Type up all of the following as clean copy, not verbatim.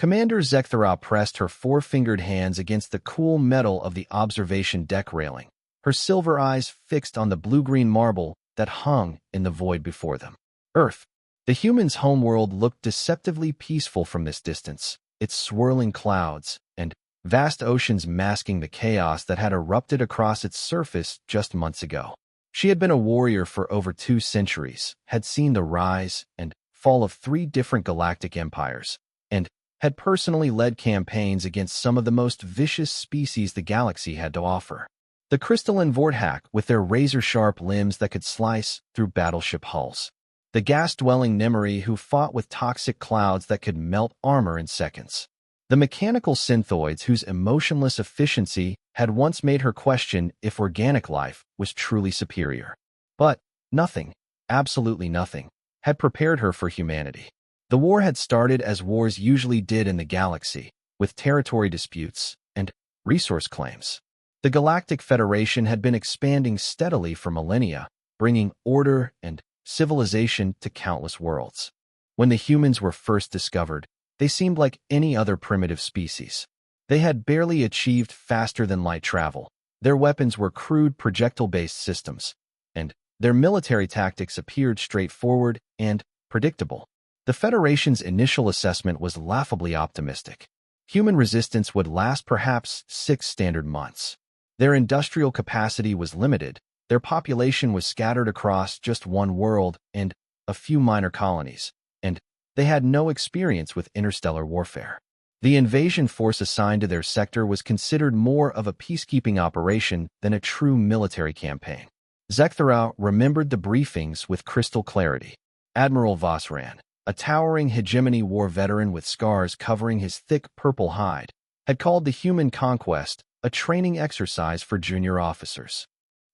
Commander Zekthara pressed her four-fingered hands against the cool metal of the observation deck railing, her silver eyes fixed on the blue-green marble that hung in the void before them. Earth. The humans' homeworld looked deceptively peaceful from this distance, its swirling clouds and vast oceans masking the chaos that had erupted across its surface just months ago. She had been a warrior for over 2 centuries, had seen the rise and fall of 3 different galactic empires, and had personally led campaigns against some of the most vicious species the galaxy had to offer. The crystalline Vorthak with their razor-sharp limbs that could slice through battleship hulls. The gas-dwelling Nimeri who fought with toxic clouds that could melt armor in seconds. The mechanical synthoids whose emotionless efficiency had once made her question if organic life was truly superior. But nothing, absolutely nothing, had prepared her for humanity. The war had started as wars usually did in the galaxy, with territory disputes and resource claims. The Galactic Federation had been expanding steadily for millennia, bringing order and civilization to countless worlds. When the humans were first discovered, they seemed like any other primitive species. They had barely achieved faster-than-light travel. Their weapons were crude projectile-based systems, and their military tactics appeared straightforward and predictable. The Federation's initial assessment was laughably optimistic. Human resistance would last perhaps 6 standard months. Their industrial capacity was limited, their population was scattered across just one world and a few minor colonies, and they had no experience with interstellar warfare. The invasion force assigned to their sector was considered more of a peacekeeping operation than a true military campaign. Zekthara remembered the briefings with crystal clarity. Admiral Vosran, a towering hegemony war veteran with scars covering his thick purple hide, had called the human conquest a training exercise for junior officers.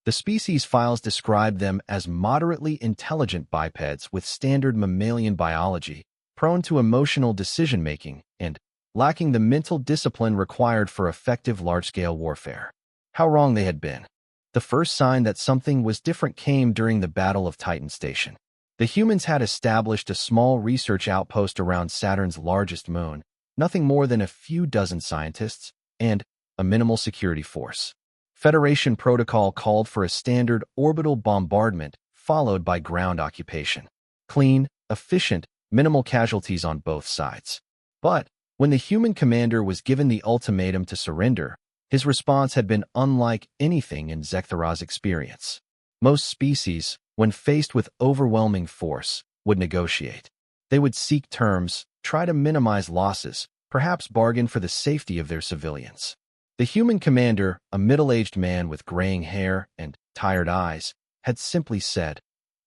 The species files described them as moderately intelligent bipeds with standard mammalian biology, prone to emotional decision-making, and lacking the mental discipline required for effective large-scale warfare. How wrong they had been. The first sign that something was different came during the Battle of Titan Station. The humans had established a small research outpost around Saturn's largest moon, nothing more than a few dozen scientists, and a minimal security force. Federation protocol called for a standard orbital bombardment followed by ground occupation. Clean, efficient, minimal casualties on both sides. But when the human commander was given the ultimatum to surrender, his response had been unlike anything in Zekthara's experience. Most species, when faced with overwhelming force, would negotiate. They would seek terms, try to minimize losses, perhaps bargain for the safety of their civilians. The human commander, a middle-aged man with graying hair and tired eyes, had simply said,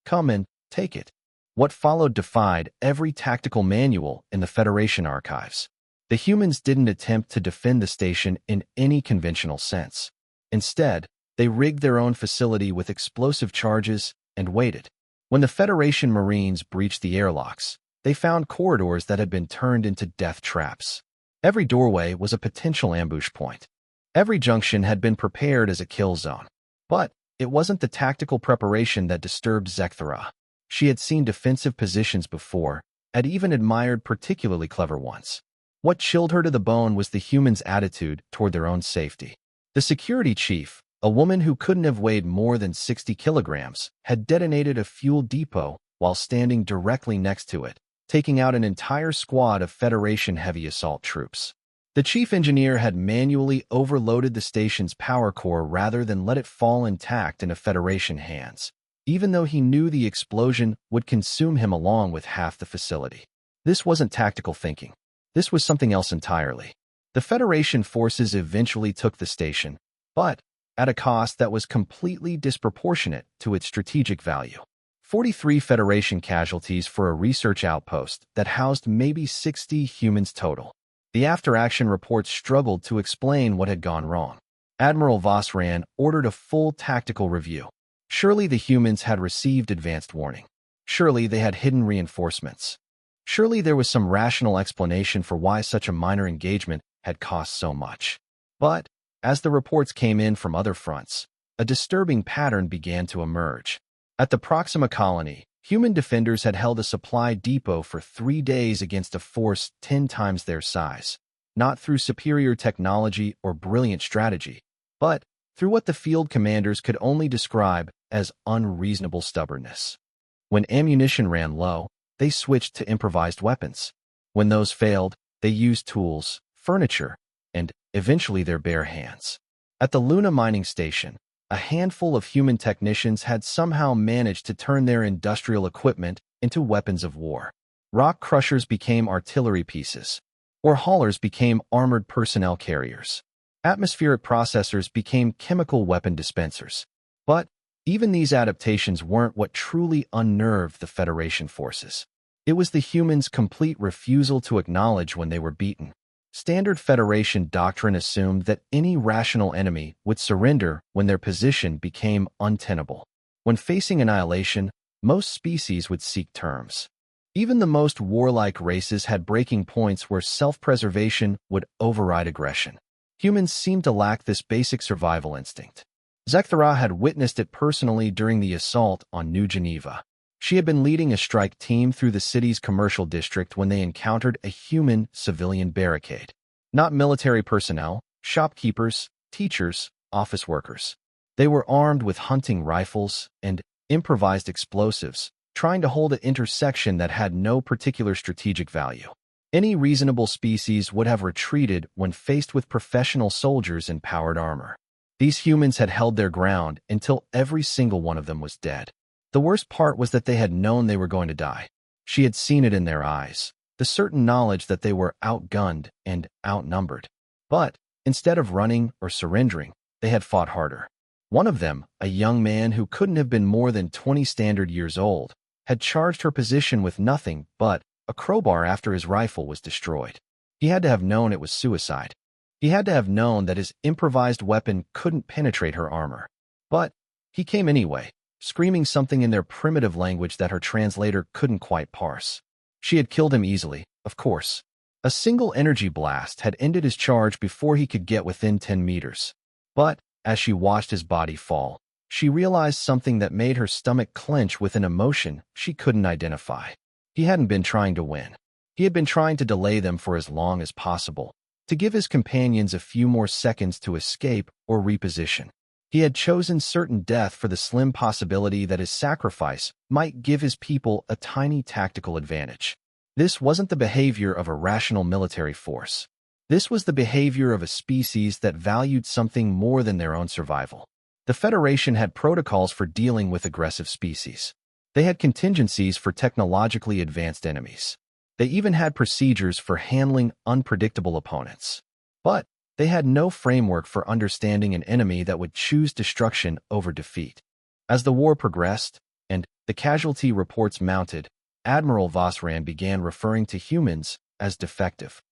"Come and take it." What followed defied every tactical manual in the Federation archives. The humans didn't attempt to defend the station in any conventional sense. Instead, they rigged their own facility with explosive charges and waited. When the Federation Marines breached the airlocks, they found corridors that had been turned into death traps. Every doorway was a potential ambush point. Every junction had been prepared as a kill zone. But it wasn't the tactical preparation that disturbed Zekthara. She had seen defensive positions before, had even admired particularly clever ones. What chilled her to the bone was the humans' attitude toward their own safety. The security chief, a woman who couldn't have weighed more than 60 kilograms, had detonated a fuel depot while standing directly next to it, taking out an entire squad of Federation heavy assault troops. The chief engineer had manually overloaded the station's power core rather than let it fall intact in Federation hands, even though he knew the explosion would consume him along with half the facility. This wasn't tactical thinking. This was something else entirely. The Federation forces eventually took the station, but at a cost that was completely disproportionate to its strategic value. 43 Federation casualties for a research outpost that housed maybe 60 humans total. The after-action reports struggled to explain what had gone wrong. Admiral Vosran ordered a full tactical review. Surely the humans had received advanced warning. Surely they had hidden reinforcements. Surely there was some rational explanation for why such a minor engagement had cost so much. But, as the reports came in from other fronts, a disturbing pattern began to emerge. At the Proxima colony, Human defenders had held a supply depot for 3 days against a force 10 times their size, not through superior technology or brilliant strategy, but through what the field commanders could only describe as unreasonable stubbornness. When ammunition ran low, they switched to improvised weapons. When those failed, they used tools, furniture, and eventually their bare hands. At the Luna mining station, a handful of human technicians had somehow managed to turn their industrial equipment into weapons of war. Rock crushers became artillery pieces, or haulers became armored personnel carriers. Atmospheric processors became chemical weapon dispensers. But even these adaptations weren't what truly unnerved the Federation forces. It was the humans' complete refusal to acknowledge when they were beaten. Standard Federation doctrine assumed that any rational enemy would surrender when their position became untenable. When facing annihilation, most species would seek terms. Even the most warlike races had breaking points where self-preservation would override aggression. Humans seemed to lack this basic survival instinct. Zekthara had witnessed it personally during the assault on New Geneva. She had been leading a strike team through the city's commercial district when they encountered a human civilian barricade. Not military personnel, shopkeepers, teachers, office workers. They were armed with hunting rifles and improvised explosives, trying to hold an intersection that had no particular strategic value. Any reasonable species would have retreated when faced with professional soldiers in powered armor. These humans had held their ground until every single one of them was dead. The worst part was that they had known they were going to die. She had seen it in their eyes, the certain knowledge that they were outgunned and outnumbered. But instead of running or surrendering, they had fought harder. One of them, a young man who couldn't have been more than 20 standard years old, had charged her position with nothing but a crowbar after his rifle was destroyed. He had to have known it was suicide. He had to have known that his improvised weapon couldn't penetrate her armor. But he came anyway, screaming something in their primitive language that her translator couldn't quite parse. She had killed him easily, of course. A single energy blast had ended his charge before he could get within 10 meters. But as she watched his body fall, she realized something that made her stomach clench with an emotion she couldn't identify. He hadn't been trying to win. He had been trying to delay them for as long as possible, to give his companions a few more seconds to escape or reposition. He had chosen certain death for the slim possibility that his sacrifice might give his people a tiny tactical advantage. This wasn't the behavior of a rational military force. This was the behavior of a species that valued something more than their own survival. The Federation had protocols for dealing with aggressive species. They had contingencies for technologically advanced enemies. They even had procedures for handling unpredictable opponents. But they had no framework for understanding an enemy that would choose destruction over defeat. As the war progressed, and the casualty reports mounted, Admiral Vossran began referring to humans as defective.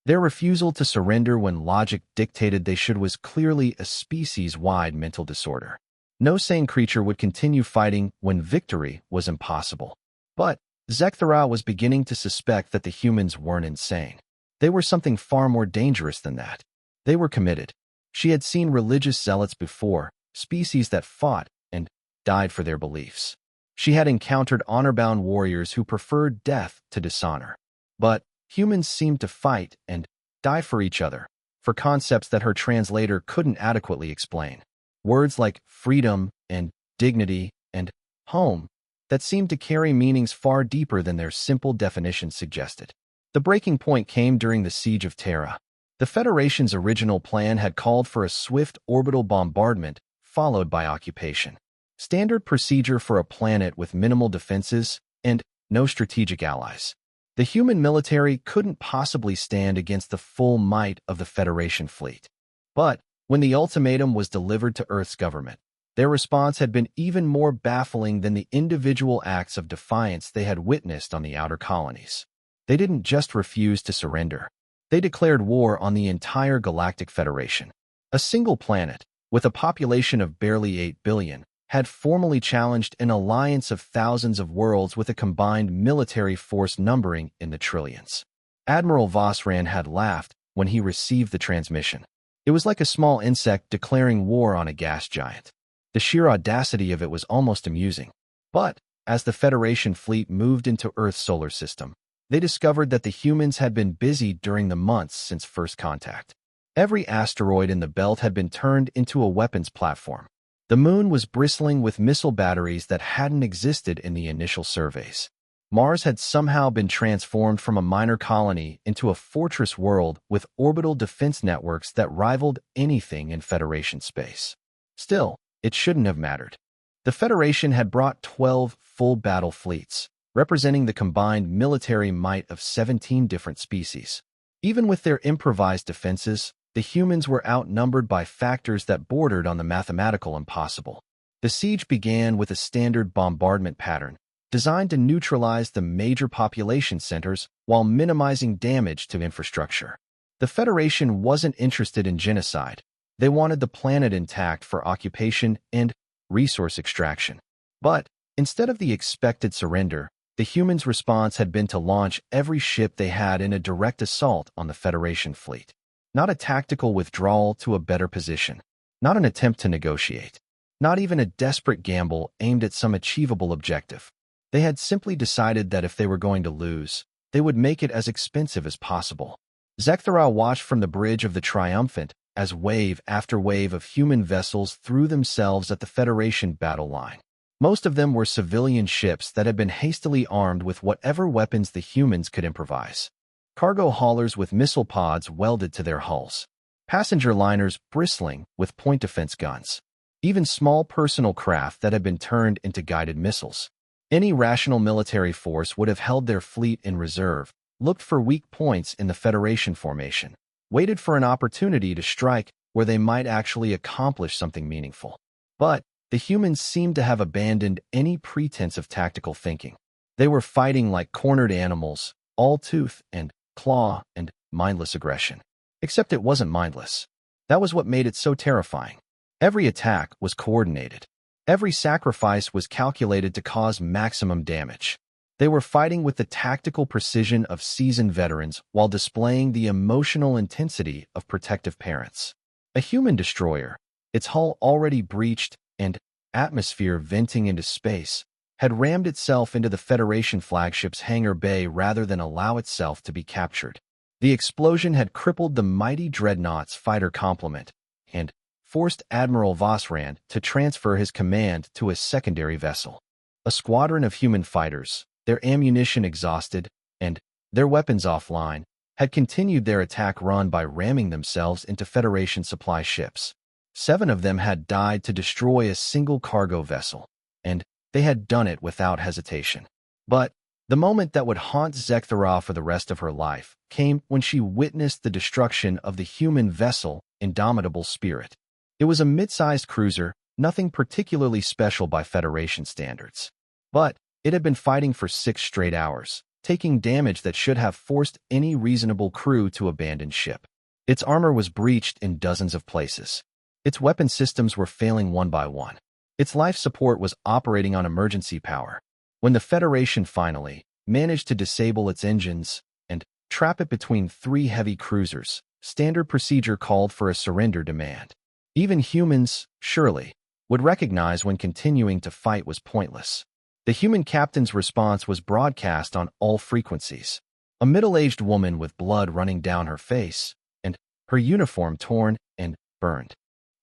Their refusal to surrender when logic dictated they should was clearly a species-wide mental disorder. No sane creature would continue fighting when victory was impossible. But Zekthara was beginning to suspect that the humans weren't insane. They were something far more dangerous than that. They were committed. She had seen religious zealots before, species that fought and died for their beliefs. She had encountered honor-bound warriors who preferred death to dishonor. But humans seemed to fight and die for each other, for concepts that her translator couldn't adequately explain. Words like freedom and dignity and home that seemed to carry meanings far deeper than their simple definitions suggested. The breaking point came during the Siege of Terra. The Federation's original plan had called for a swift orbital bombardment, followed by occupation. Standard procedure for a planet with minimal defenses and no strategic allies. The human military couldn't possibly stand against the full might of the Federation fleet. But when the ultimatum was delivered to Earth's government, their response had been even more baffling than the individual acts of defiance they had witnessed on the outer colonies. They didn't just refuse to surrender. They declared war on the entire Galactic Federation. A single planet, with a population of barely 8 billion, had formally challenged an alliance of thousands of worlds with a combined military force numbering in the trillions. Admiral Vossran had laughed when he received the transmission. It was like a small insect declaring war on a gas giant. The sheer audacity of it was almost amusing. But as the Federation fleet moved into Earth's solar system, they discovered that the humans had been busy during the months since first contact. Every asteroid in the belt had been turned into a weapons platform. The moon was bristling with missile batteries that hadn't existed in the initial surveys. Mars had somehow been transformed from a minor colony into a fortress world with orbital defense networks that rivaled anything in Federation space. Still, it shouldn't have mattered. The Federation had brought 12 full battle fleets, representing the combined military might of 17 different species. Even with their improvised defenses, the humans were outnumbered by factors that bordered on the mathematical impossible. The siege began with a standard bombardment pattern, designed to neutralize the major population centers while minimizing damage to infrastructure. The Federation wasn't interested in genocide. They wanted the planet intact for occupation and resource extraction. But instead of the expected surrender, the humans' response had been to launch every ship they had in a direct assault on the Federation fleet. Not a tactical withdrawal to a better position. Not an attempt to negotiate. Not even a desperate gamble aimed at some achievable objective. They had simply decided that if they were going to lose, they would make it as expensive as possible. Zekthara watched from the bridge of the Triumphant as wave after wave of human vessels threw themselves at the Federation battle line. Most of them were civilian ships that had been hastily armed with whatever weapons the humans could improvise. Cargo haulers with missile pods welded to their hulls. Passenger liners bristling with point defense guns. Even small personal craft that had been turned into guided missiles. Any rational military force would have held their fleet in reserve, looked for weak points in the Federation formation, waited for an opportunity to strike where they might actually accomplish something meaningful. But the humans seemed to have abandoned any pretense of tactical thinking. They were fighting like cornered animals, all tooth and claw and mindless aggression. Except it wasn't mindless. That was what made it so terrifying. Every attack was coordinated. Every sacrifice was calculated to cause maximum damage. They were fighting with the tactical precision of seasoned veterans while displaying the emotional intensity of protective parents. A human destroyer, its hull already breached and atmosphere venting into space, had rammed itself into the Federation flagship's hangar bay rather than allow itself to be captured. The explosion had crippled the mighty Dreadnought's fighter complement and forced Admiral Vossrand to transfer his command to a secondary vessel. A squadron of human fighters, their ammunition exhausted and their weapons offline, had continued their attack run by ramming themselves into Federation supply ships. 7 of them had died to destroy a single cargo vessel, and they had done it without hesitation. But the moment that would haunt Zekthara for the rest of her life came when she witnessed the destruction of the human vessel Indomitable Spirit. It was a mid-sized cruiser, nothing particularly special by Federation standards. But it had been fighting for 6 straight hours, taking damage that should have forced any reasonable crew to abandon ship. Its armor was breached in dozens of places. Its weapon systems were failing one by one. Its life support was operating on emergency power. When the Federation finally managed to disable its engines and trap it between 3 heavy cruisers, standard procedure called for a surrender demand. Even humans, surely, would recognize when continuing to fight was pointless. The human captain's response was broadcast on all frequencies. A middle-aged woman with blood running down her face, and her uniform torn and burned.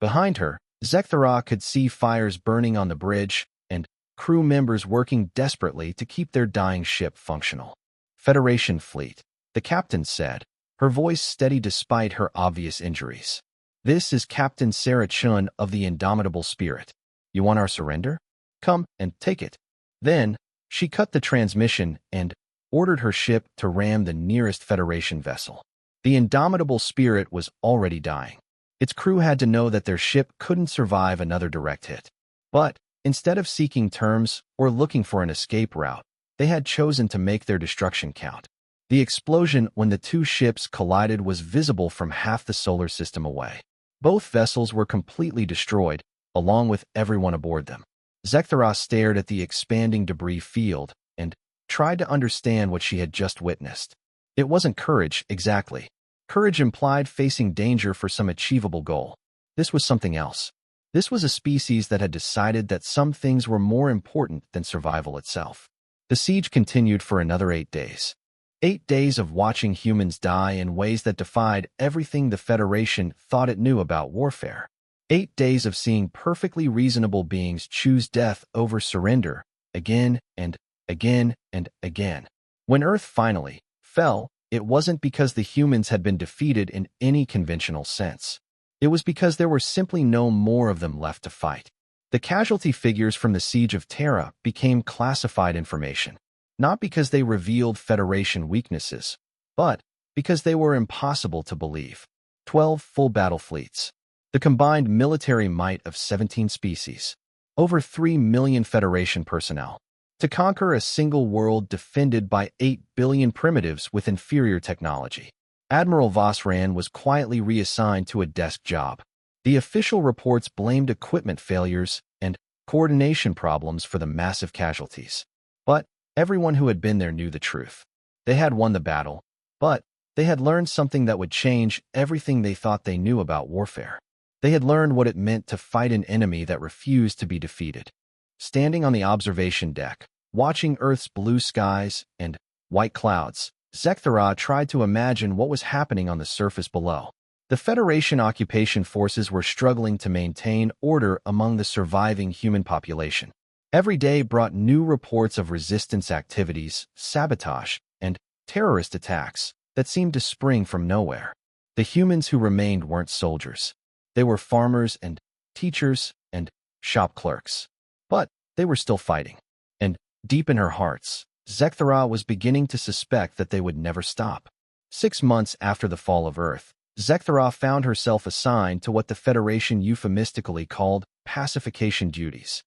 Behind her, Zekthara could see fires burning on the bridge and crew members working desperately to keep their dying ship functional. Federation fleet, the captain said, her voice steady despite her obvious injuries. This is Captain Sarah Chun of the Indomitable Spirit. You want our surrender? Come and take it. Then, she cut the transmission and ordered her ship to ram the nearest Federation vessel. The Indomitable Spirit was already dying. Its crew had to know that their ship couldn't survive another direct hit. But instead of seeking terms or looking for an escape route, they had chosen to make their destruction count. The explosion when the 2 ships collided was visible from half the solar system away. Both vessels were completely destroyed, along with everyone aboard them. Zekthara stared at the expanding debris field and tried to understand what she had just witnessed. It wasn't courage, exactly. Courage implied facing danger for some achievable goal. This was something else. This was a species that had decided that some things were more important than survival itself. The siege continued for another 8 days. 8 days of watching humans die in ways that defied everything the Federation thought it knew about warfare. 8 days of seeing perfectly reasonable beings choose death over surrender, again and again and again. When Earth finally fell, it wasn't because the humans had been defeated in any conventional sense. It was because there were simply no more of them left to fight. The casualty figures from the Siege of Terra became classified information, not because they revealed Federation weaknesses, but because they were impossible to believe. 12 full battle fleets. The combined military might of 17 species. Over 3 million Federation personnel. To conquer a single world defended by 8 billion primitives with inferior technology. Admiral Vossran was quietly reassigned to a desk job. The official reports blamed equipment failures and coordination problems for the massive casualties. But everyone who had been there knew the truth. They had won the battle, but they had learned something that would change everything they thought they knew about warfare. They had learned what it meant to fight an enemy that refused to be defeated. Standing on the observation deck, watching Earth's blue skies and white clouds, Zekthara tried to imagine what was happening on the surface below. The Federation occupation forces were struggling to maintain order among the surviving human population. Every day brought new reports of resistance activities, sabotage, and terrorist attacks that seemed to spring from nowhere. The humans who remained weren't soldiers. They were farmers and teachers and shop clerks. But they were still fighting. And deep in her hearts, Zekthara was beginning to suspect that they would never stop. 6 months after the fall of Earth, Zekthara found herself assigned to what the Federation euphemistically called pacification duties.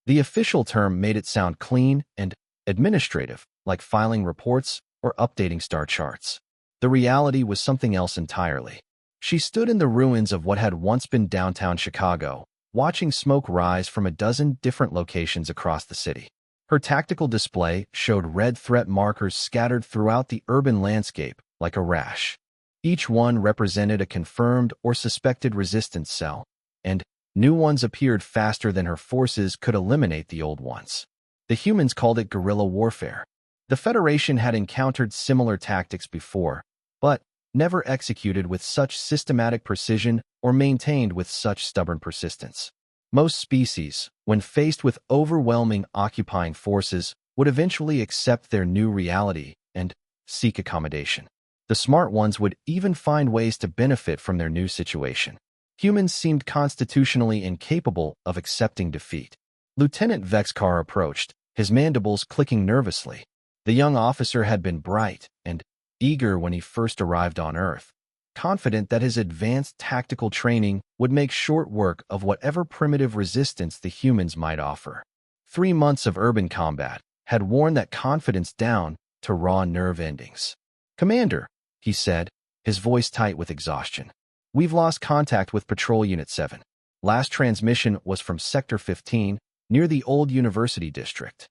The official term made it sound clean and administrative, like filing reports or updating star charts. The reality was something else entirely. She stood in the ruins of what had once been downtown Chicago, watching smoke rise from a dozen different locations across the city. Her tactical display showed red threat markers scattered throughout the urban landscape like a rash. Each one represented a confirmed or suspected resistance cell, and new ones appeared faster than her forces could eliminate the old ones. The humans called it guerrilla warfare. The Federation had encountered similar tactics before, but never executed with such systematic precision or maintained with such stubborn persistence. Most species, when faced with overwhelming occupying forces, would eventually accept their new reality and seek accommodation. The smart ones would even find ways to benefit from their new situation. Humans seemed constitutionally incapable of accepting defeat. Lieutenant Vexkar approached, his mandibles clicking nervously. The young officer had been bright and eager when he first arrived on Earth, confident that his advanced tactical training would make short work of whatever primitive resistance the humans might offer. 3 months of urban combat had worn that confidence down to raw nerve endings. "Commander," he said, his voice tight with exhaustion, "we've lost contact with Patrol Unit 7. Last transmission was from Sector 15, near the old University District."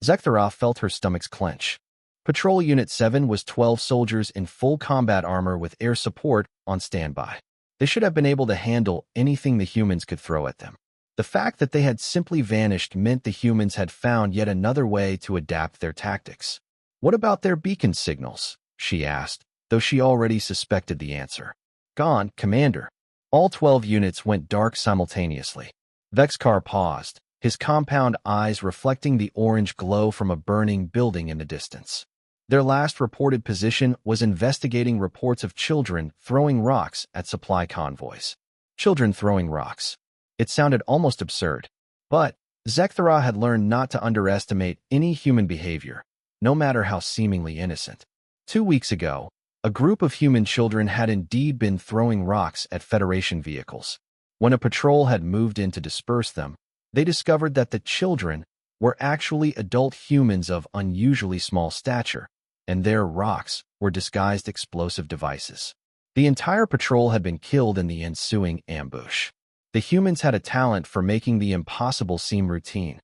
Zekthara felt her stomachs clench. Patrol Unit 7 was 12 soldiers in full combat armor with air support on standby. They should have been able to handle anything the humans could throw at them. The fact that they had simply vanished meant the humans had found yet another way to adapt their tactics. "What about their beacon signals?" she asked, though she already suspected the answer. "Gone, Commander." All 12 units went dark simultaneously. Vexkar paused, his compound eyes reflecting the orange glow from a burning building in the distance. Their last reported position was investigating reports of children throwing rocks at supply convoys. Children throwing rocks. It sounded almost absurd. But Zekthara had learned not to underestimate any human behavior, no matter how seemingly innocent. 2 weeks ago, a group of human children had indeed been throwing rocks at Federation vehicles. When a patrol had moved in to disperse them, they discovered that the children were actually adult humans of unusually small stature, and their rocks were disguised explosive devices. The entire patrol had been killed in the ensuing ambush. The humans had a talent for making the impossible seem routine.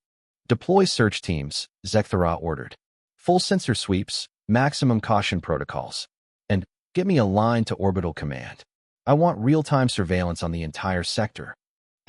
"Deploy search teams," Zekthara ordered. "Full sensor sweeps, maximum caution protocols. And get me a line to orbital command. I want real-time surveillance on the entire sector."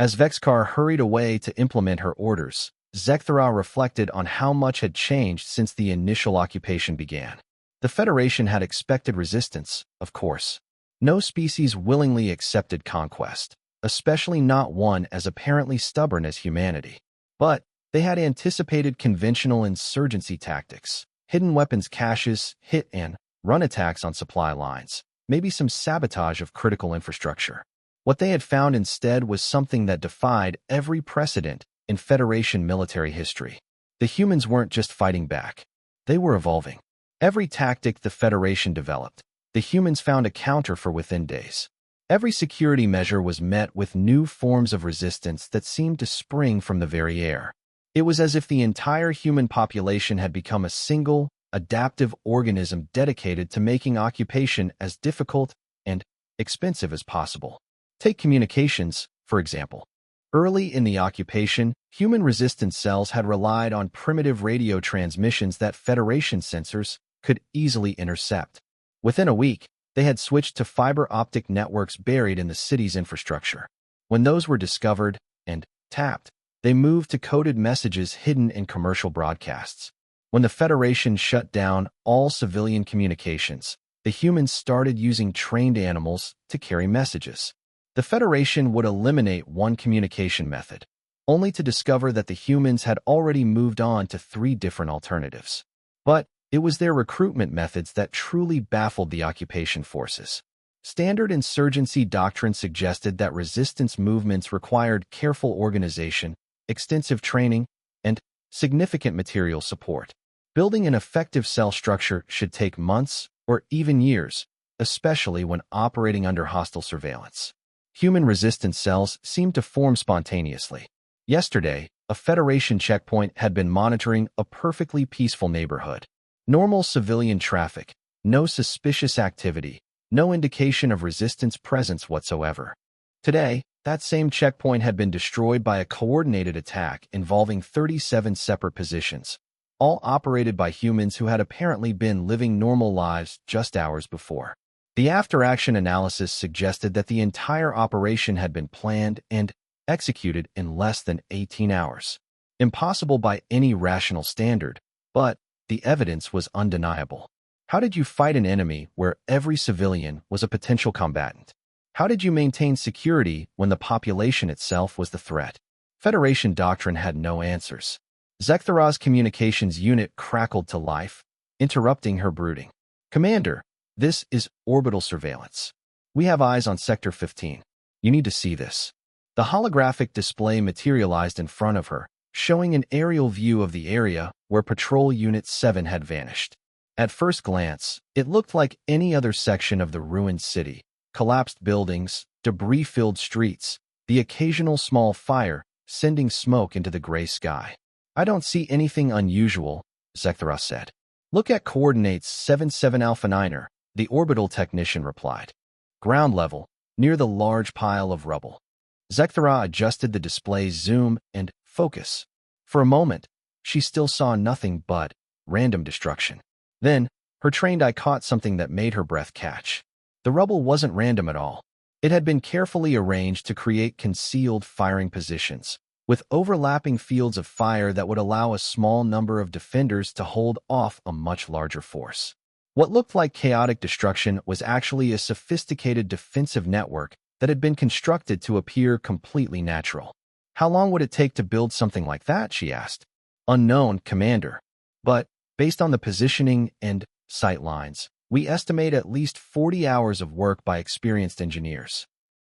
As Vexkar hurried away to implement her orders, Zekthara reflected on how much had changed since the initial occupation began. The Federation had expected resistance, of course. No species willingly accepted conquest, especially not one as apparently stubborn as humanity. But they had anticipated conventional insurgency tactics, hidden weapons caches, hit and run attacks on supply lines, maybe some sabotage of critical infrastructure. What they had found instead was something that defied every precedent in Federation military history. The humans weren't just fighting back. They were evolving. Every tactic the Federation developed, the humans found a counter for within days. Every security measure was met with new forms of resistance that seemed to spring from the very air. It was as if the entire human population had become a single, adaptive organism dedicated to making occupation as difficult and expensive as possible. Take communications, for example. Early in the occupation, human resistance cells had relied on primitive radio transmissions that Federation sensors could easily intercept. Within a week, they had switched to fiber optic networks buried in the city's infrastructure. When those were discovered and tapped, they moved to coded messages hidden in commercial broadcasts. When the Federation shut down all civilian communications, the humans started using trained animals to carry messages. The Federation would eliminate one communication method, only to discover that the humans had already moved on to 3 different alternatives. But it was their recruitment methods that truly baffled the occupation forces. Standard insurgency doctrine suggested that resistance movements required careful organization, extensive training, and significant material support. Building an effective cell structure should take months or even years, especially when operating under hostile surveillance. Human resistance cells seemed to form spontaneously. Yesterday, a Federation checkpoint had been monitoring a perfectly peaceful neighborhood. Normal civilian traffic, no suspicious activity, no indication of resistance presence whatsoever. Today, that same checkpoint had been destroyed by a coordinated attack involving 37 separate positions, all operated by humans who had apparently been living normal lives just hours before. The after-action analysis suggested that the entire operation had been planned and executed in less than 18 hours. Impossible by any rational standard, but the evidence was undeniable. How did you fight an enemy where every civilian was a potential combatant? How did you maintain security when the population itself was the threat? Federation doctrine had no answers. Zekthara's communications unit crackled to life, interrupting her brooding. "Commander, this is orbital surveillance. We have eyes on Sector 15. You need to see this." The holographic display materialized in front of her, showing an aerial view of the area where Patrol Unit 7 had vanished. At first glance, it looked like any other section of the ruined city. Collapsed buildings, debris-filled streets, the occasional small fire sending smoke into the gray sky. "I don't see anything unusual," Zekthara said. "Look at coordinates 77 Alpha 9er, the orbital technician replied. "Ground level, near the large pile of rubble." Zekthara adjusted the display's zoom and focus. For a moment, she still saw nothing but random destruction. Then, her trained eye caught something that made her breath catch. The rubble wasn't random at all. It had been carefully arranged to create concealed firing positions, with overlapping fields of fire that would allow a small number of defenders to hold off a much larger force. What looked like chaotic destruction was actually a sophisticated defensive network that had been constructed to appear completely natural. "How long would it take to build something like that?" she asked. "Unknown, Commander. But, based on the positioning and sight lines, we estimate at least 40 hours of work by experienced engineers."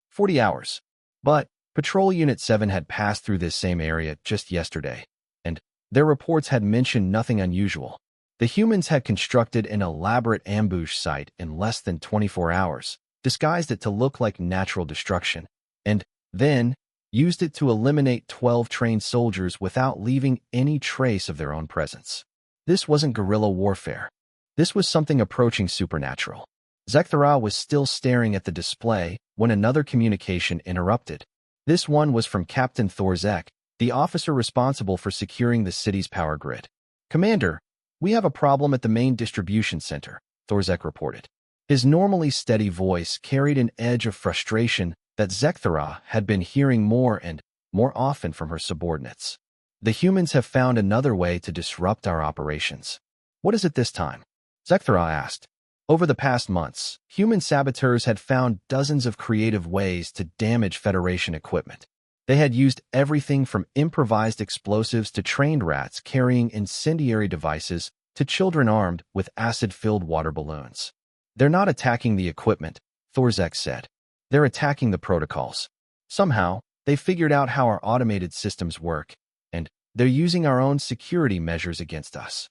40 hours. But Patrol Unit 7 had passed through this same area just yesterday, and their reports had mentioned nothing unusual. The humans had constructed an elaborate ambush site in less than 24 hours, disguised it to look like natural destruction, and then used it to eliminate 12 trained soldiers without leaving any trace of their own presence. This wasn't guerrilla warfare. This was something approaching supernatural. Zekthara was still staring at the display when another communication interrupted. This one was from Captain Thorzek, the officer responsible for securing the city's power grid. "Commander, we have a problem at the main distribution center," Thorzek reported. His normally steady voice carried an edge of frustration that Zekthara had been hearing more and more often from her subordinates. The humans have found another way to disrupt our operations. What is it this time? Zekthara asked. Over the past months, human saboteurs had found dozens of creative ways to damage Federation equipment. They had used everything from improvised explosives to trained rats carrying incendiary devices to children armed with acid-filled water balloons. They're not attacking the equipment, Thorzek said. They're attacking the protocols. Somehow, they figured out how our automated systems work, and they're using our own security measures against us.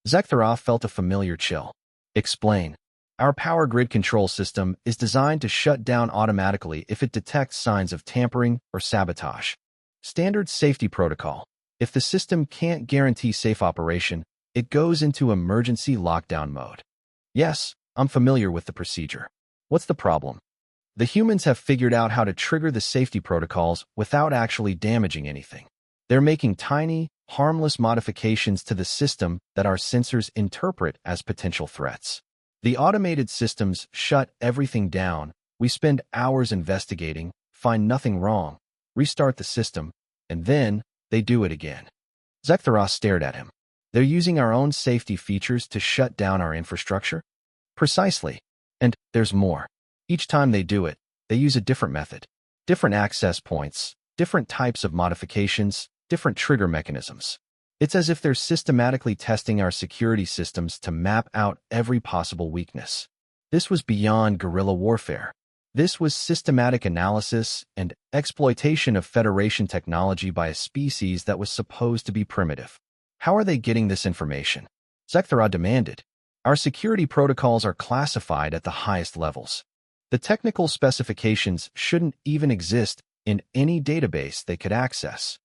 Zekthara felt a familiar chill. Explain. Our power grid control system is designed to shut down automatically if it detects signs of tampering or sabotage. Standard safety protocol. If the system can't guarantee safe operation, it goes into emergency lockdown mode. Yes, I'm familiar with the procedure. What's the problem? The humans have figured out how to trigger the safety protocols without actually damaging anything. They're making tiny, harmless modifications to the system that our sensors interpret as potential threats. The automated systems shut everything down. We spend hours investigating, find nothing wrong, restart the system, and then they do it again. Zekthara stared at him. They're using our own safety features to shut down our infrastructure? Precisely. And there's more. Each time they do it, they use a different method. Different access points, different types of modifications, different trigger mechanisms. It's as if they're systematically testing our security systems to map out every possible weakness. This was beyond guerrilla warfare. This was systematic analysis and exploitation of Federation technology by a species that was supposed to be primitive. How are they getting this information? Zekthara demanded. Our security protocols are classified at the highest levels. The technical specifications shouldn't even exist in any database they could access.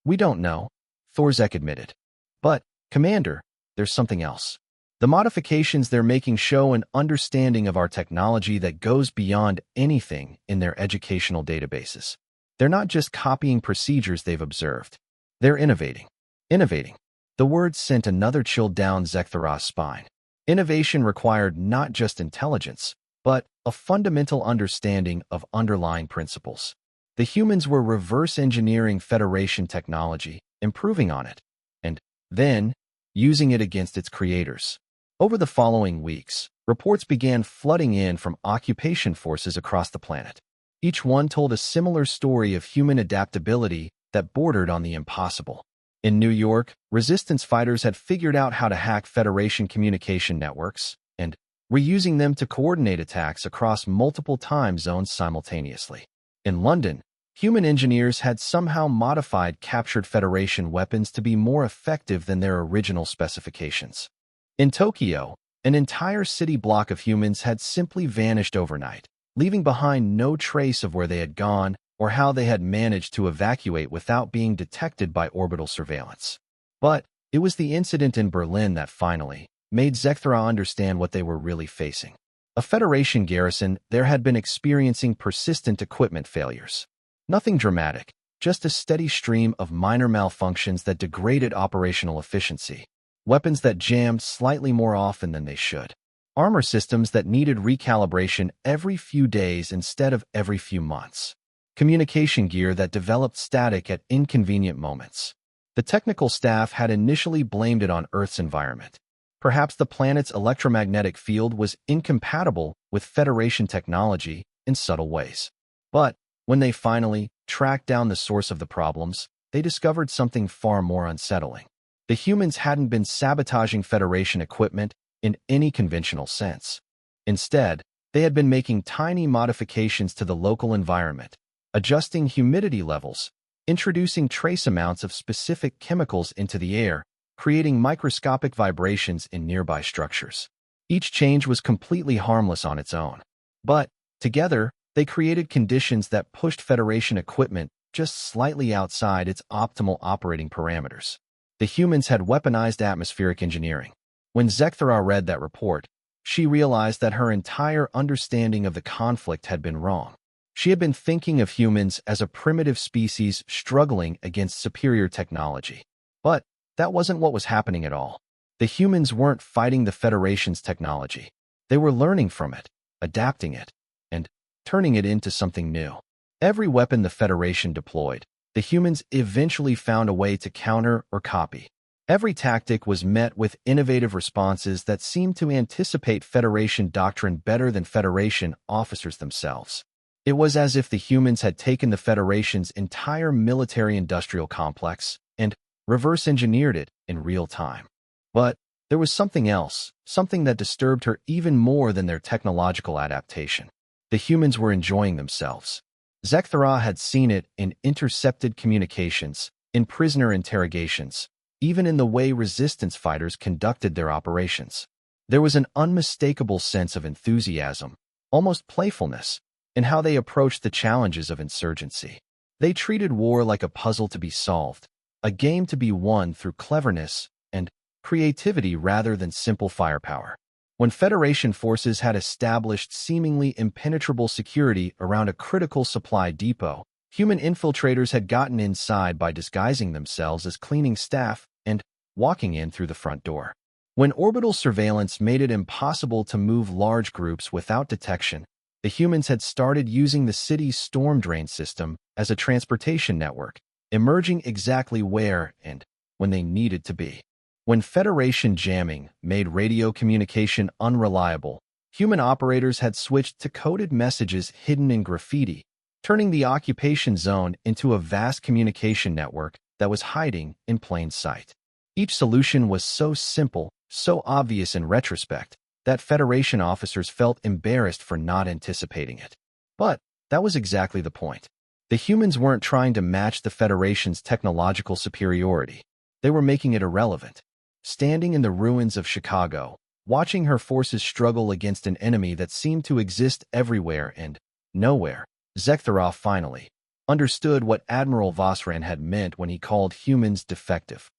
We don't know, Thorzek admitted. But, Commander, there's something else. The modifications they're making show an understanding of our technology that goes beyond anything in their educational databases. They're not just copying procedures they've observed. They're innovating. Innovating. The word sent another chill down Zekthara's spine. Innovation required not just intelligence, but a fundamental understanding of underlying principles. The humans were reverse engineering Federation technology, improving on it, and then using it against its creators. Over the following weeks, reports began flooding in from occupation forces across the planet. Each one told a similar story of human adaptability that bordered on the impossible. In New York, resistance fighters had figured out how to hack Federation communication networks, and were using them to coordinate attacks across multiple time zones simultaneously. In London, human engineers had somehow modified captured Federation weapons to be more effective than their original specifications. In Tokyo, an entire city block of humans had simply vanished overnight, leaving behind no trace of where they had gone or how they had managed to evacuate without being detected by orbital surveillance. But it was the incident in Berlin that finally made Zekthara understand what they were really facing. A Federation garrison there had been experiencing persistent equipment failures. Nothing dramatic, just a steady stream of minor malfunctions that degraded operational efficiency. Weapons that jammed slightly more often than they should. Armor systems that needed recalibration every few days instead of every few months. Communication gear that developed static at inconvenient moments. The technical staff had initially blamed it on Earth's environment. Perhaps the planet's electromagnetic field was incompatible with Federation technology in subtle ways. But when they finally tracked down the source of the problems, they discovered something far more unsettling. The humans hadn't been sabotaging Federation equipment in any conventional sense. Instead, they had been making tiny modifications to the local environment, adjusting humidity levels, introducing trace amounts of specific chemicals into the air, creating microscopic vibrations in nearby structures. Each change was completely harmless on its own. But, together, they created conditions that pushed Federation equipment just slightly outside its optimal operating parameters. The humans had weaponized atmospheric engineering. When Zekthara read that report, she realized that her entire understanding of the conflict had been wrong. She had been thinking of humans as a primitive species struggling against superior technology. But that wasn't what was happening at all. The humans weren't fighting the Federation's technology. They were learning from it, adapting it, and turning it into something new. Every weapon the Federation deployed, the humans eventually found a way to counter or copy. Every tactic was met with innovative responses that seemed to anticipate Federation doctrine better than Federation officers themselves. It was as if the humans had taken the Federation's entire military-industrial complex and reverse-engineered it in real time. But there was something else, something that disturbed her even more than their technological adaptation. The humans were enjoying themselves. Zekthara had seen it in intercepted communications, in prisoner interrogations, even in the way resistance fighters conducted their operations. There was an unmistakable sense of enthusiasm, almost playfulness, in how they approached the challenges of insurgency. They treated war like a puzzle to be solved, a game to be won through cleverness and creativity rather than simple firepower. When Federation forces had established seemingly impenetrable security around a critical supply depot, human infiltrators had gotten inside by disguising themselves as cleaning staff and walking in through the front door. When orbital surveillance made it impossible to move large groups without detection, the humans had started using the city's storm drain system as a transportation network, emerging exactly where and when they needed to be. When Federation jamming made radio communication unreliable, human operators had switched to coded messages hidden in graffiti, turning the occupation zone into a vast communication network that was hiding in plain sight. Each solution was so simple, so obvious in retrospect, that Federation officers felt embarrassed for not anticipating it. But that was exactly the point. The humans weren't trying to match the Federation's technological superiority. They were making it irrelevant. Standing in the ruins of Chicago, watching her forces struggle against an enemy that seemed to exist everywhere and nowhere, Zekthara finally understood what Admiral Vosran had meant when he called humans defective.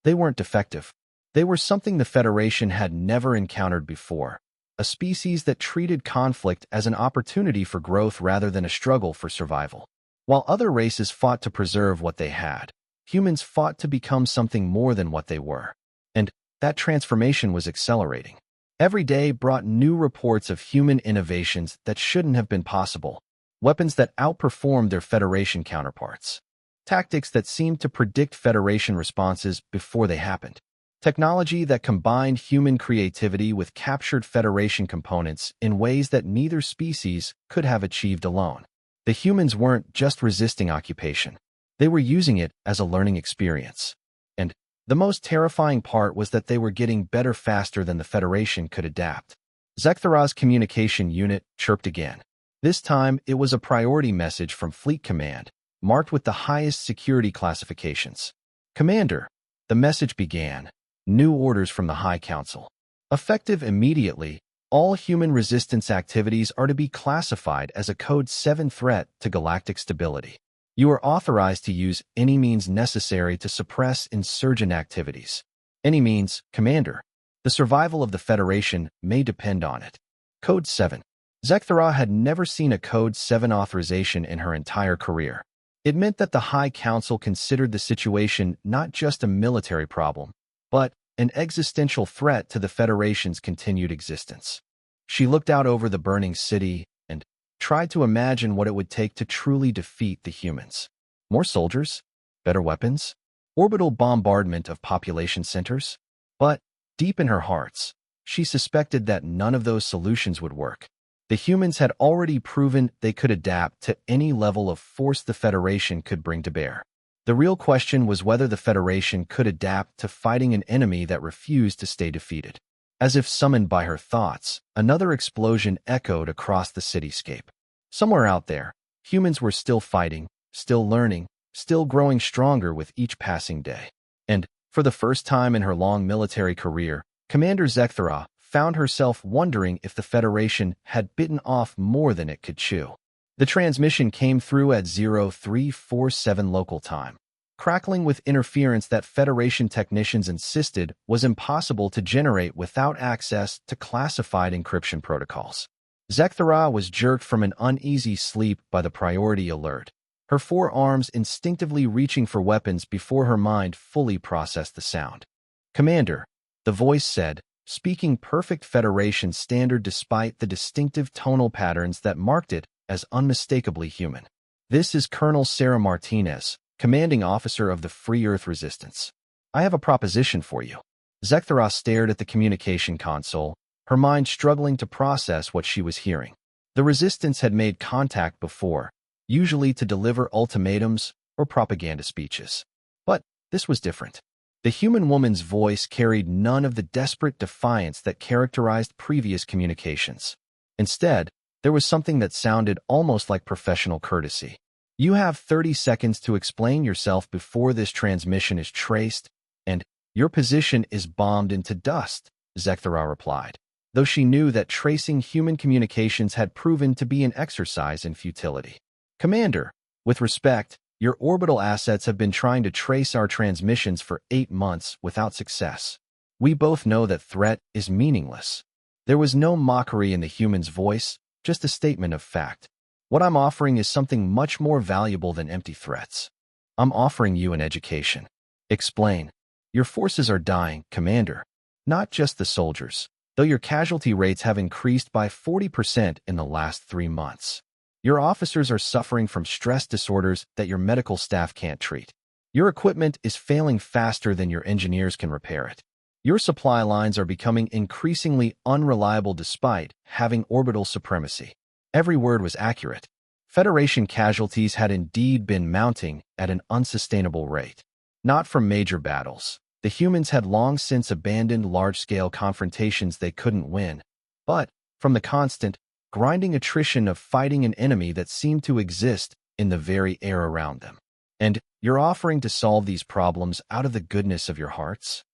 They weren't defective. They were something the Federation had never encountered before, a species that treated conflict as an opportunity for growth rather than a struggle for survival. While other races fought to preserve what they had, humans fought to become something more than what they were. And that transformation was accelerating. Every day brought new reports of human innovations that shouldn't have been possible, weapons that outperformed their Federation counterparts, tactics that seemed to predict Federation responses before they happened, technology that combined human creativity with captured Federation components in ways that neither species could have achieved alone. The humans weren't just resisting occupation. They were using it as a learning experience. And the most terrifying part was that they were getting better faster than the Federation could adapt. Zekthara's communication unit chirped again. This time, it was a priority message from Fleet Command, marked with the highest security classifications. Commander, the message began. New orders from the High Council. Effective immediately, all human resistance activities are to be classified as a Code 7 threat to galactic stability. You are authorized to use any means necessary to suppress insurgent activities. Any means, Commander. The survival of the Federation may depend on it. Code 7. Zekthara had never seen a Code 7 authorization in her entire career. It meant that the High Council considered the situation not just a military problem, but an existential threat to the Federation's continued existence. She looked out over the burning city and tried to imagine what it would take to truly defeat the humans. More soldiers? Better weapons? Orbital bombardment of population centers? But, deep in her hearts, she suspected that none of those solutions would work. The humans had already proven they could adapt to any level of force the Federation could bring to bear. The real question was whether the Federation could adapt to fighting an enemy that refused to stay defeated. As if summoned by her thoughts, another explosion echoed across the cityscape. Somewhere out there, humans were still fighting, still learning, still growing stronger with each passing day. And, for the first time in her long military career, Commander Zekthara found herself wondering if the Federation had bitten off more than it could chew. The transmission came through at 0347 local time, crackling with interference that Federation technicians insisted was impossible to generate without access to classified encryption protocols. Zekthara was jerked from an uneasy sleep by the priority alert, her forearms instinctively reaching for weapons before her mind fully processed the sound. Commander, the voice said, speaking perfect Federation standard despite the distinctive tonal patterns that marked it as unmistakably human. This is Colonel Sarah Martinez, commanding officer of the Free Earth Resistance. I have a proposition for you. Zekthara stared at the communication console, her mind struggling to process what she was hearing. The Resistance had made contact before, usually to deliver ultimatums or propaganda speeches. But this was different. The human woman's voice carried none of the desperate defiance that characterized previous communications. Instead, there was something that sounded almost like professional courtesy. You have 30 seconds to explain yourself before this transmission is traced, and your position is bombed into dust, Zekthara replied, though she knew that tracing human communications had proven to be an exercise in futility. Commander, with respect, your orbital assets have been trying to trace our transmissions for 8 months without success. We both know that threat is meaningless. There was no mockery in the human's voice, just a statement of fact. What I'm offering is something much more valuable than empty threats. I'm offering you an education. Explain. Your forces are dying, Commander. Not just the soldiers, though your casualty rates have increased by 40% in the last 3 months. Your officers are suffering from stress disorders that your medical staff can't treat. Your equipment is failing faster than your engineers can repair it. Your supply lines are becoming increasingly unreliable despite having orbital supremacy. Every word was accurate. Federation casualties had indeed been mounting at an unsustainable rate. Not from major battles. The humans had long since abandoned large-scale confrontations they couldn't win, but from the constant, grinding attrition of fighting an enemy that seemed to exist in the very air around them. And you're offering to solve these problems out of the goodness of your hearts?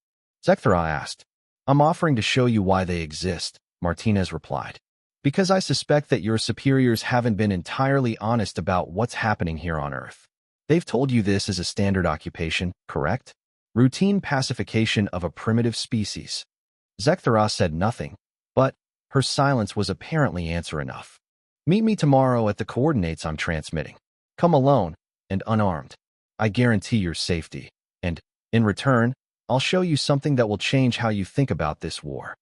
Zekthara asked. I'm offering to show you why they exist, Martinez replied. Because I suspect that your superiors haven't been entirely honest about what's happening here on Earth. They've told you this is a standard occupation, correct? Routine pacification of a primitive species. Zekthara said nothing, but her silence was apparently answer enough. Meet me tomorrow at the coordinates I'm transmitting. Come alone and unarmed. I guarantee your safety, and, in return, I'll show you something that will change how you think about this war.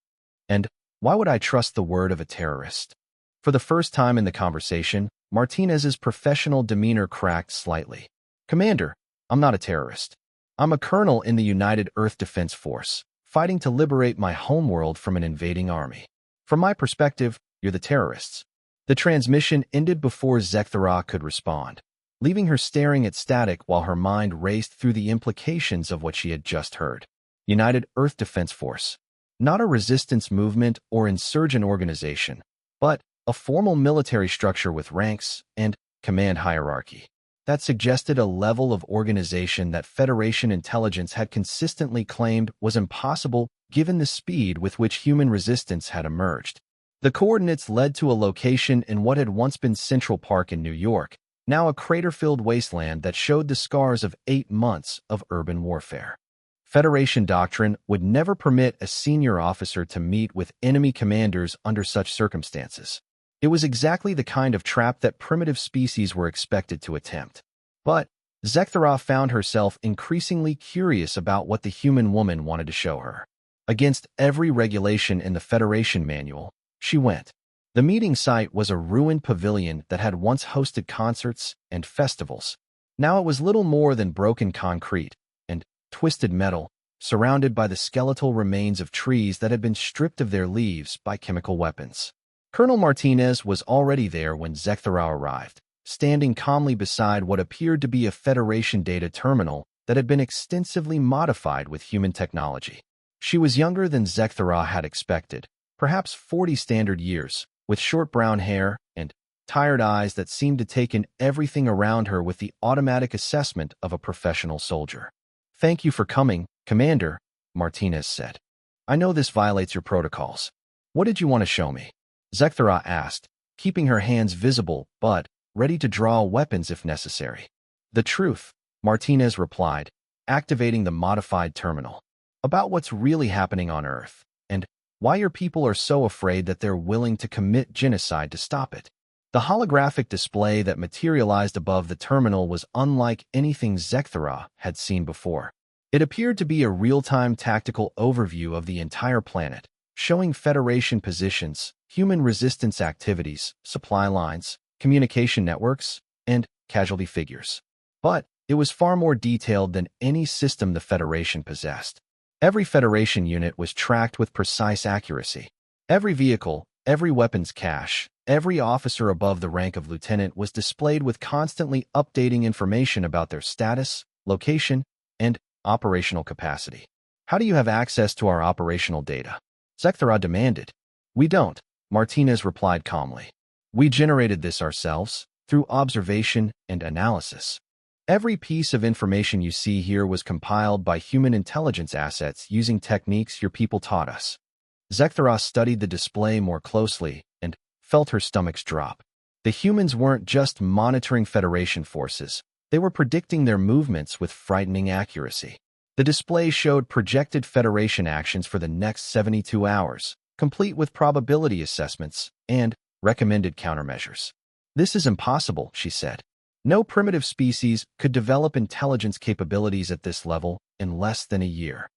And why would I trust the word of a terrorist? For the first time in the conversation, Martinez's professional demeanor cracked slightly. Commander, I'm not a terrorist. I'm a colonel in the United Earth Defense Force, fighting to liberate my homeworld from an invading army. From my perspective, you're the terrorists. The transmission ended before Zekthara could respond, leaving her staring at static while her mind raced through the implications of what she had just heard. United Earth Defense Force. Not a resistance movement or insurgent organization, but a formal military structure with ranks and command hierarchy. That suggested a level of organization that Federation intelligence had consistently claimed was impossible given the speed with which human resistance had emerged. The coordinates led to a location in what had once been Central Park in New York, now a crater-filled wasteland that showed the scars of 8 months of urban warfare. Federation doctrine would never permit a senior officer to meet with enemy commanders under such circumstances. It was exactly the kind of trap that primitive species were expected to attempt. But Zekthara found herself increasingly curious about what the human woman wanted to show her. Against every regulation in the Federation manual, she went. The meeting site was a ruined pavilion that had once hosted concerts and festivals. Now it was little more than broken concrete and twisted metal, surrounded by the skeletal remains of trees that had been stripped of their leaves by chemical weapons. Colonel Martinez was already there when Zekthara arrived, standing calmly beside what appeared to be a Federation data terminal that had been extensively modified with human technology. She was younger than Zekthara had expected, perhaps 40 standard years, with short brown hair and tired eyes that seemed to take in everything around her with the automatic assessment of a professional soldier. Thank you for coming, Commander, Martinez said. I know this violates your protocols. What did you want to show me? Zekthara asked, keeping her hands visible but ready to draw weapons if necessary. The truth, Martinez replied, activating the modified terminal. About what's really happening on Earth, and why your people are so afraid that they're willing to commit genocide to stop it. The holographic display that materialized above the terminal was unlike anything Zekthara had seen before. It appeared to be a real-time tactical overview of the entire planet, showing Federation positions, human resistance activities, supply lines, communication networks, and casualty figures. But it was far more detailed than any system the Federation possessed. Every Federation unit was tracked with precise accuracy. Every vehicle, every weapons cache, every officer above the rank of lieutenant was displayed with constantly updating information about their status, location, and operational capacity. "How do you have access to our operational data?" Zekthara demanded. "We don't," Martinez replied calmly. "We generated this ourselves, through observation and analysis. Every piece of information you see here was compiled by human intelligence assets using techniques your people taught us." Zekthara studied the display more closely and felt her stomach drop. The humans weren't just monitoring Federation forces, they were predicting their movements with frightening accuracy. The display showed projected Federation actions for the next 72 hours, complete with probability assessments and recommended countermeasures. "This is impossible," she said. "No primitive species could develop intelligence capabilities at this level in less than a year."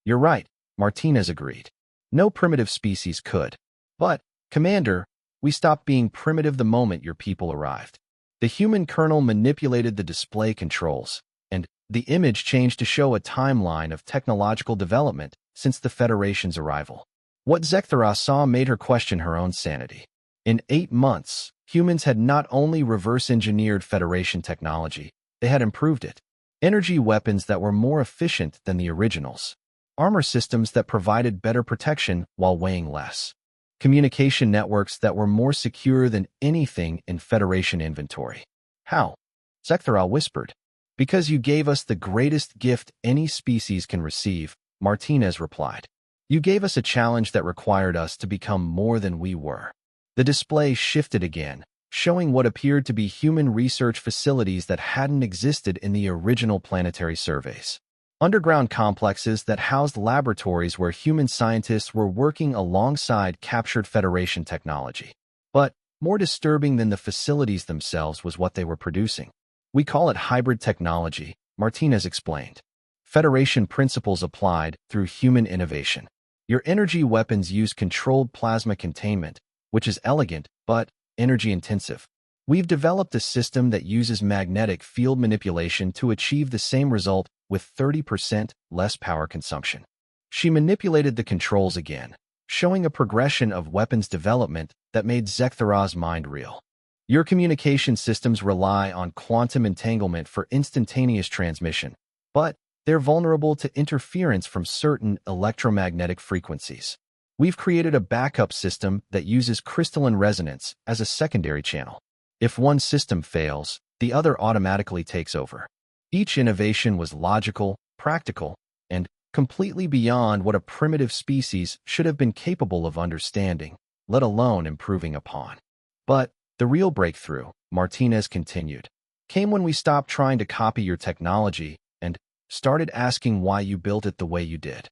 "You're right," Martinez agreed. "No primitive species could. But, Commander, we stopped being primitive the moment your people arrived." The human colonel manipulated the display controls, and the image changed to show a timeline of technological development since the Federation's arrival. What Zekthara saw made her question her own sanity. In 8 months, humans had not only reverse-engineered Federation technology, they had improved it. Energy weapons that were more efficient than the originals. Armor systems that provided better protection while weighing less. Communication networks that were more secure than anything in Federation inventory. "How?" Zekthara whispered. "Because you gave us the greatest gift any species can receive," Martinez replied. "You gave us a challenge that required us to become more than we were." The display shifted again, showing what appeared to be human research facilities that hadn't existed in the original planetary surveys. Underground complexes that housed laboratories where human scientists were working alongside captured Federation technology. But more disturbing than the facilities themselves was what they were producing. "We call it hybrid technology," Martinez explained. "Federation principles applied through human innovation. Your energy weapons use controlled plasma containment, which is elegant but energy-intensive. We've developed a system that uses magnetic field manipulation to achieve the same result with 30% less power consumption." She manipulated the controls again, showing a progression of weapons development that made Zekthara's mind reel. "Your communication systems rely on quantum entanglement for instantaneous transmission, but they're vulnerable to interference from certain electromagnetic frequencies. We've created a backup system that uses crystalline resonance as a secondary channel. If one system fails, the other automatically takes over." Each innovation was logical, practical, and completely beyond what a primitive species should have been capable of understanding, let alone improving upon. "But the real breakthrough," Martinez continued, "came when we stopped trying to copy your technology and started asking why you built it the way you did."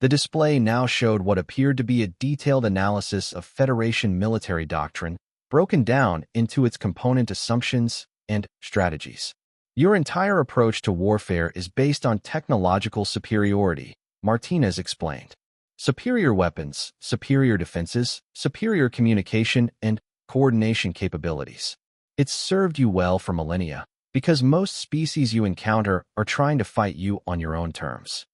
The display now showed what appeared to be a detailed analysis of Federation military doctrine, broken down into its component assumptions and strategies. "Your entire approach to warfare is based on technological superiority," Martinez explained. "Superior weapons, superior defenses, superior communication, and coordination capabilities. It's served you well for millennia, because most species you encounter are trying to fight you on your own terms."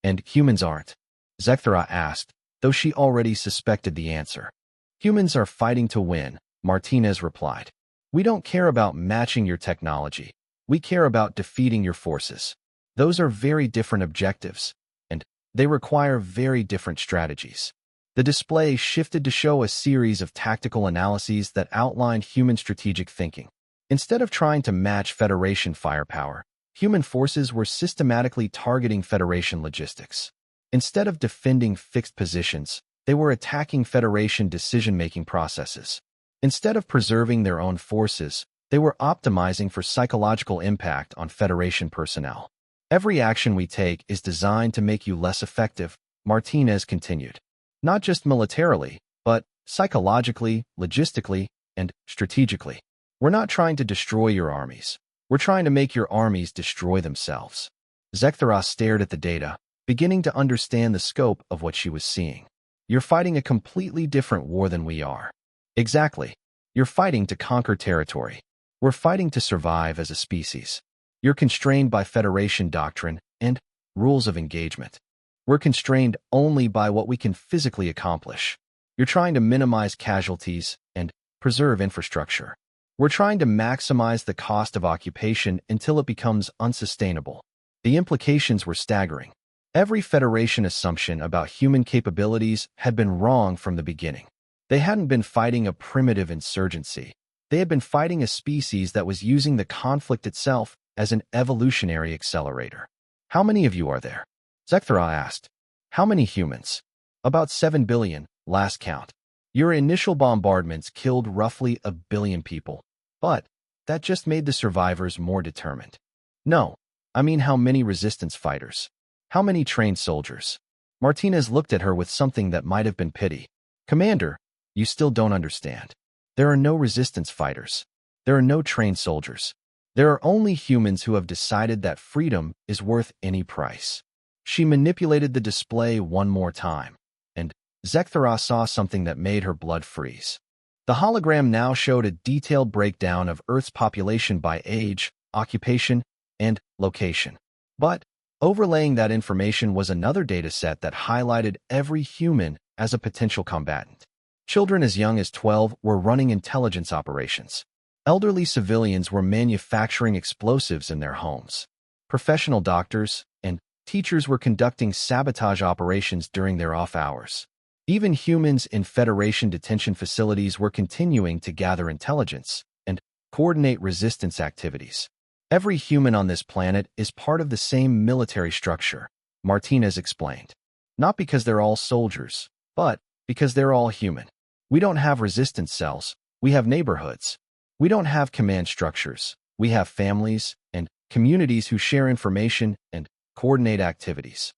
"And humans aren't?" Zekthara asked, though she already suspected the answer. "Humans are fighting to win," Martinez replied. "We don't care about matching your technology. We care about defeating your forces. Those are very different objectives, and they require very different strategies." The display shifted to show a series of tactical analyses that outlined human strategic thinking. Instead of trying to match Federation firepower, human forces were systematically targeting Federation logistics. Instead of defending fixed positions, they were attacking Federation decision-making processes. Instead of preserving their own forces, they were optimizing for psychological impact on Federation personnel. "Every action we take is designed to make you less effective," Martinez continued. "Not just militarily, but psychologically, logistically, and strategically. We're not trying to destroy your armies. We're trying to make your armies destroy themselves." Zekthara stared at the data, beginning to understand the scope of what she was seeing. "You're fighting a completely different war than we are." "Exactly. You're fighting to conquer territory. We're fighting to survive as a species. You're constrained by Federation doctrine and rules of engagement. We're constrained only by what we can physically accomplish. You're trying to minimize casualties and preserve infrastructure. We're trying to maximize the cost of occupation until it becomes unsustainable. The implications were staggering. Every Federation assumption about human capabilities had been wrong from the beginning. They hadn't been fighting a primitive insurgency. They had been fighting a species that was using the conflict itself as an evolutionary accelerator. How many of you are there? Zekthara asked. How many humans? About 7 billion, last count. Your initial bombardments killed roughly 1 billion people. But that just made the survivors more determined. No, I mean how many resistance fighters? How many trained soldiers? Martinez looked at her with something that might have been pity. Commander, you still don't understand. There are no resistance fighters. There are no trained soldiers. There are only humans who have decided that freedom is worth any price. She manipulated the display one more time, and Zekthara saw something that made her blood freeze. The hologram now showed a detailed breakdown of Earth's population by age, occupation, and location. But overlaying that information was another dataset that highlighted every human as a potential combatant. Children as young as 12 were running intelligence operations. Elderly civilians were manufacturing explosives in their homes. Professional doctors and teachers were conducting sabotage operations during their off hours. Even humans in Federation detention facilities were continuing to gather intelligence and coordinate resistance activities. Every human on this planet is part of the same military structure, Martinez explained. Not because they're all soldiers, but because they're all human. We don't have resistance cells, we have neighborhoods. We don't have command structures, we have families and communities who share information and coordinate activities.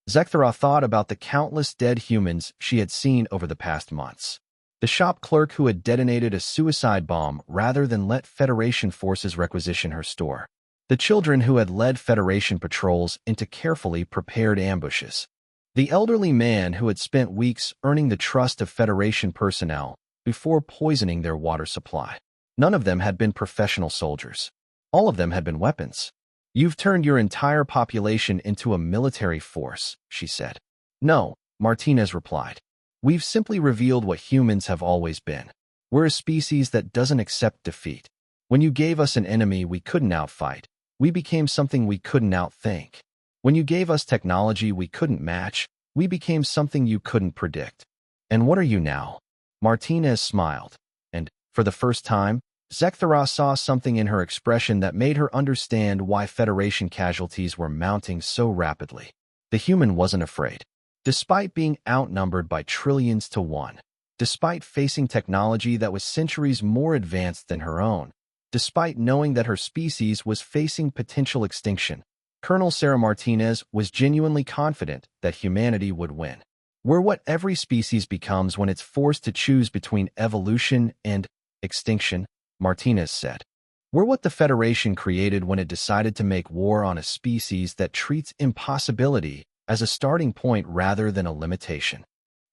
Zekthara thought about the countless dead humans she had seen over the past months. The shop clerk who had detonated a suicide bomb rather than let Federation forces requisition her store. The children who had led Federation patrols into carefully prepared ambushes. The elderly man who had spent weeks earning the trust of Federation personnel before poisoning their water supply. None of them had been professional soldiers. All of them had been weapons. You've turned your entire population into a military force, she said. No, Martinez replied. We've simply revealed what humans have always been. We're a species that doesn't accept defeat. When you gave us an enemy we couldn't outfight, we became something we couldn't outthink. When you gave us technology we couldn't match, we became something you couldn't predict. And what are you now? Martinez smiled, and, for the first time, Zekthara saw something in her expression that made her understand why Federation casualties were mounting so rapidly. The human wasn't afraid. Despite being outnumbered by trillions to one, despite facing technology that was centuries more advanced than her own, despite knowing that her species was facing potential extinction, Colonel Sarah Martinez was genuinely confident that humanity would win. We're what every species becomes when it's forced to choose between evolution and extinction, Martinez said. We're what the Federation created when it decided to make war on a species that treats impossibility as a starting point rather than a limitation.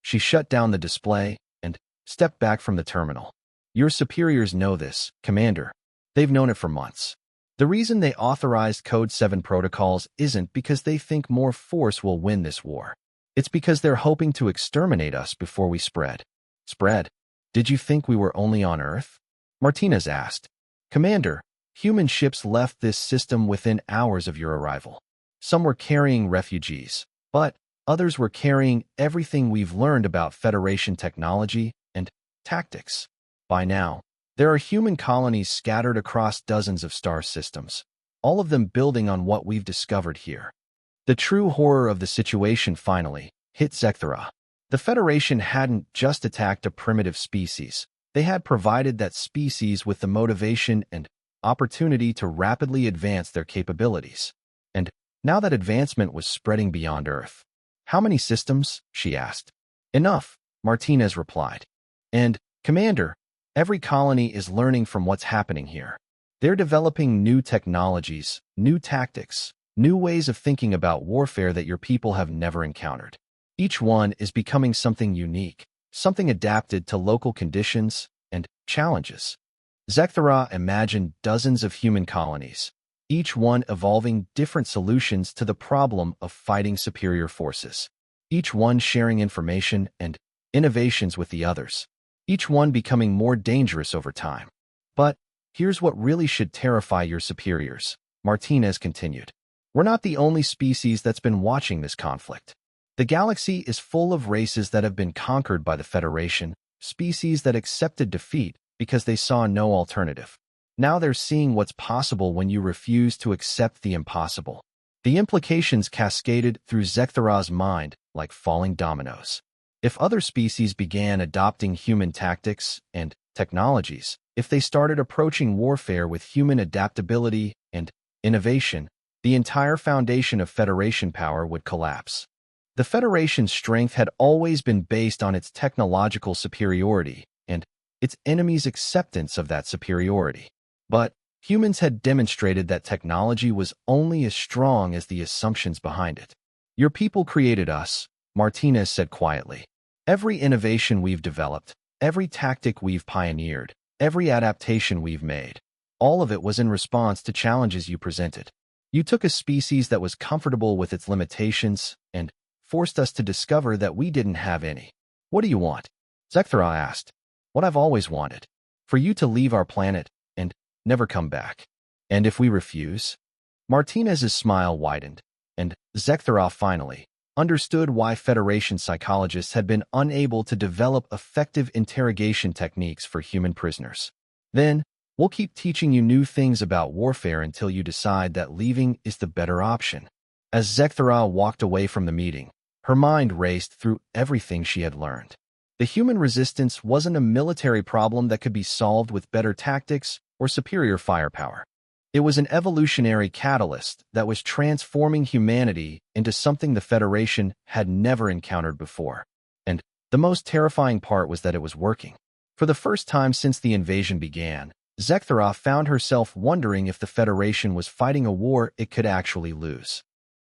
She shut down the display and stepped back from the terminal. Your superiors know this, Commander. They've known it for months. The reason they authorized Code 7 protocols isn't because they think more force will win this war. It's because they're hoping to exterminate us before we spread. Spread? Did you think we were only on Earth? Martinez asked. Commander, human ships left this system within hours of your arrival. Some were carrying refugees, but others were carrying everything we've learned about Federation technology and tactics. By now, there are human colonies scattered across dozens of star systems, all of them building on what we've discovered here. The true horror of the situation finally hit Zekthara. The Federation hadn't just attacked a primitive species. They had provided that species with the motivation and opportunity to rapidly advance their capabilities. And now that advancement was spreading beyond Earth. How many systems? She asked. Enough, Martinez replied. And, Commander, every colony is learning from what's happening here. They're developing new technologies, new tactics, new ways of thinking about warfare that your people have never encountered. Each one is becoming something unique, something adapted to local conditions and challenges. Zekthara imagined dozens of human colonies, each one evolving different solutions to the problem of fighting superior forces, each one sharing information and innovations with the others, each one becoming more dangerous over time. But here's what really should terrify your superiors, Martinez continued. We're not the only species that's been watching this conflict. The galaxy is full of races that have been conquered by the Federation, species that accepted defeat because they saw no alternative. Now they're seeing what's possible when you refuse to accept the impossible. The implications cascaded through Zekthara's mind like falling dominoes. If other species began adopting human tactics and technologies, if they started approaching warfare with human adaptability and innovation, the entire foundation of Federation power would collapse. The Federation's strength had always been based on its technological superiority and its enemies' acceptance of that superiority. But humans had demonstrated that technology was only as strong as the assumptions behind it. Your people created us, Martinez said quietly. Every innovation we've developed, every tactic we've pioneered, every adaptation we've made, all of it was in response to challenges you presented. You took a species that was comfortable with its limitations and forced us to discover that we didn't have any. What do you want? Zekthara asked. What I've always wanted. For you to leave our planet and never come back. And if we refuse? Martinez's smile widened, and Zekthara finally understood why Federation psychologists had been unable to develop effective interrogation techniques for human prisoners. Then, we'll keep teaching you new things about warfare until you decide that leaving is the better option. As Zekthara walked away from the meeting, her mind raced through everything she had learned. The human resistance wasn't a military problem that could be solved with better tactics or superior firepower. It was an evolutionary catalyst that was transforming humanity into something the Federation had never encountered before. And the most terrifying part was that it was working. For the first time since the invasion began, Zekthara found herself wondering if the Federation was fighting a war it could actually lose.